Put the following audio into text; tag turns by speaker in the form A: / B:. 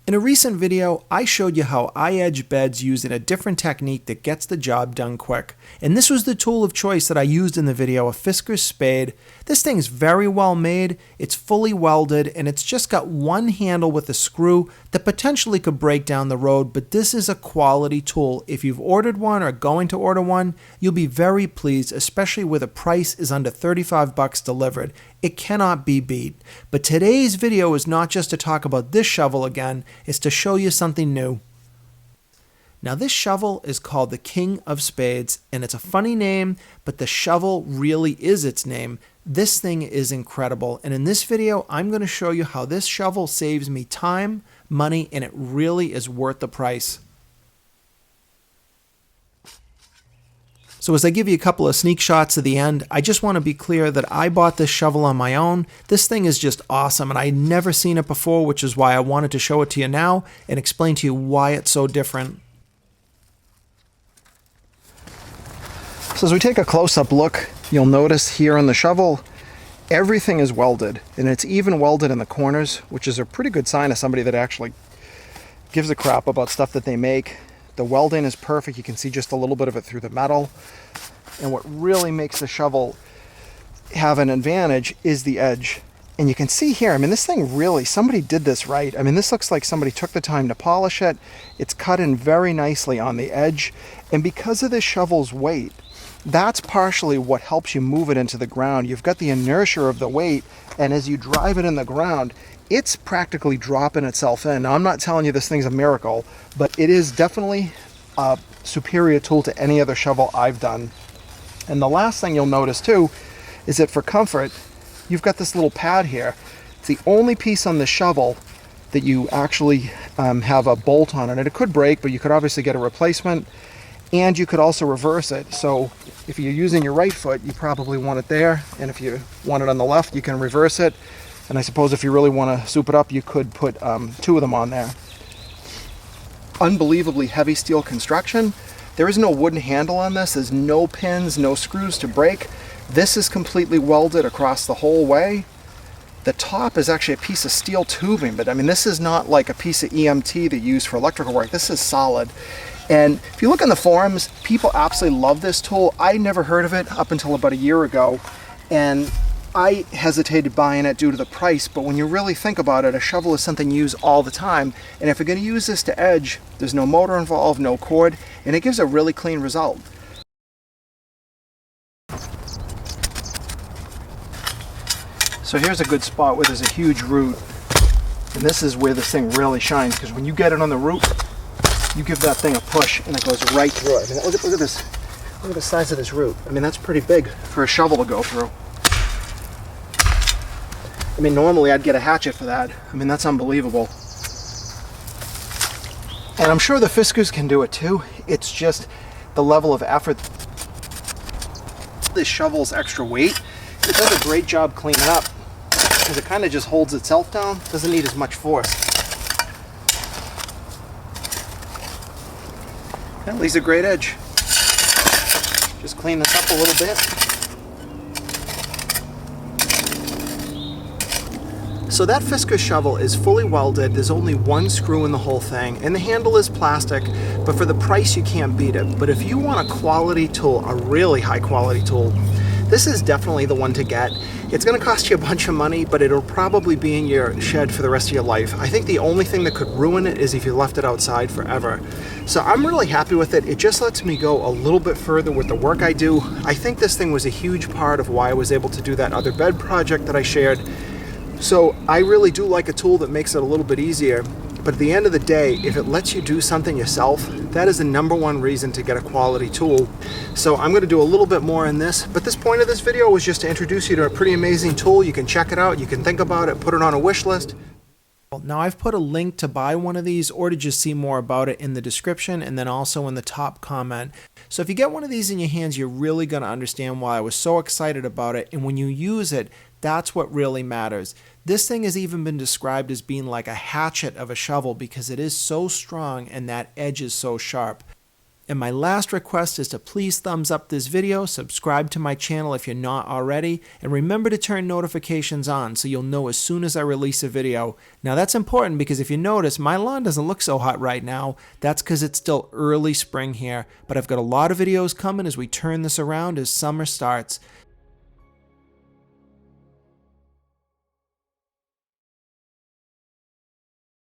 A: In a recent video, I showed you how I edge beds using a different technique that gets the job done quick. And this was the tool of choice that I used in the video, a Fisker's spade. This thing's very well made, it's fully welded, and it's just got one handle with a screw that potentially could break down the road, but this is a quality tool. If you've ordered one or going to order one, you'll be very pleased, especially where the price is under $35 delivered. It cannot be beat. But today's video is not just to talk about this shovel again, it's to show you something new. Now this shovel is called the King of Spades, and it's a funny name, but the shovel really is its name. This thing is incredible, and in this video I'm going to show you how this shovel saves me time, money, and it really is worth the price. So as I give you a couple of sneak shots at the end, I just want to be clear that I bought this shovel on my own. This thing is just awesome, and I had never seen it before, which is why I wanted to show it to you now and explain to you why it's so different. So as we take a close-up look, you'll notice here on the shovel, everything is welded, and it's even welded in the corners, which is a pretty good sign of somebody that actually gives a crap about stuff that they make. The welding is perfect. You can see just a little bit of it through the metal. And what really makes the shovel have an advantage is the edge. And you can see here, I mean, this thing really, somebody did this right. I mean, this looks like somebody took the time to polish it. It's cut in very nicely on the edge. And because of this shovel's weight, that's partially what helps you move it into the ground. You've got the inertia of the weight, and as you drive it in the ground, it's practically dropping itself in. Now, I'm not telling you this thing's a miracle, but it is definitely a superior tool to any other shovel I've done. And the last thing you'll notice too is that for comfort, you've got this little pad here. It's the only piece on the shovel that you actually have a bolt on it. And it could break, but you could obviously get a replacement, and you could also reverse it. So if you're using your right foot, you probably want it there, and if you want it on the left, you can reverse it. And I suppose if you really want to soup it up, you could put two of them on there. Unbelievably heavy steel construction. There is no wooden handle on this. There's no pins, no screws to break. This is completely welded across the whole way. The top is actually a piece of steel tubing, but I mean, this is not like a piece of EMT that you use for electrical work. This is solid. And if you look in the forums, people absolutely love this tool. I never heard of it up until about a year ago, and I hesitated buying it due to the price, but when you really think about it, a shovel is something you use all the time, and if you're going to use this to edge, there's no motor involved, no cord, and it gives a really clean result. So here's a good spot where there's a huge root, and this is where this thing really shines, because when you get it on the root, you give that thing a push and it goes right through it. I mean, look at this. Look at the size of this root. I mean, that's pretty big for a shovel to go through. I mean, normally I'd get a hatchet for that. I mean, that's unbelievable. And I'm sure the Fiskers can do it too. It's just the level of effort. This shovel's extra weight, it does a great job cleaning up, because it kind of just holds itself down. Doesn't need as much force. That leaves a great edge. Just clean this up a little bit. So that Fisker shovel is fully welded. There's only one screw in the whole thing, and the handle is plastic, but for the price you can't beat it. But if you want a quality tool, a really high quality tool, this is definitely the one to get. It's going to cost you a bunch of money, but it'll probably be in your shed for the rest of your life. I think the only thing that could ruin it is if you left it outside forever. So I'm really happy with it. It just lets me go a little bit further with the work I do. I think this thing was a huge part of why I was able to do that other bed project that I shared. So I really do like a tool that makes it a little bit easier. But at the end of the day, if it lets you do something yourself, that is the #1 reason to get a quality tool. So I'm going to do a little bit more in this, but this point of this video was just to introduce you to a pretty amazing tool. You can check it out, you can think about it, put it on a wish list. Now I've put a link to buy one of these or to just see more about it in the description, and then also in the top comment. So if you get one of these in your hands, you're really going to understand why I was so excited about it, and when you use it, that's what really matters. This thing has even been described as being like a hatchet of a shovel because it is so strong and that edge is so sharp.
B: And my last request is to please thumbs up this video, subscribe to my channel if you're not already, and remember to turn notifications on so you'll know as soon as I release a video. Now that's important because if you notice, my lawn doesn't look so hot right now. That's because it's still early spring here, but I've got a lot of videos coming as we turn this around as summer starts.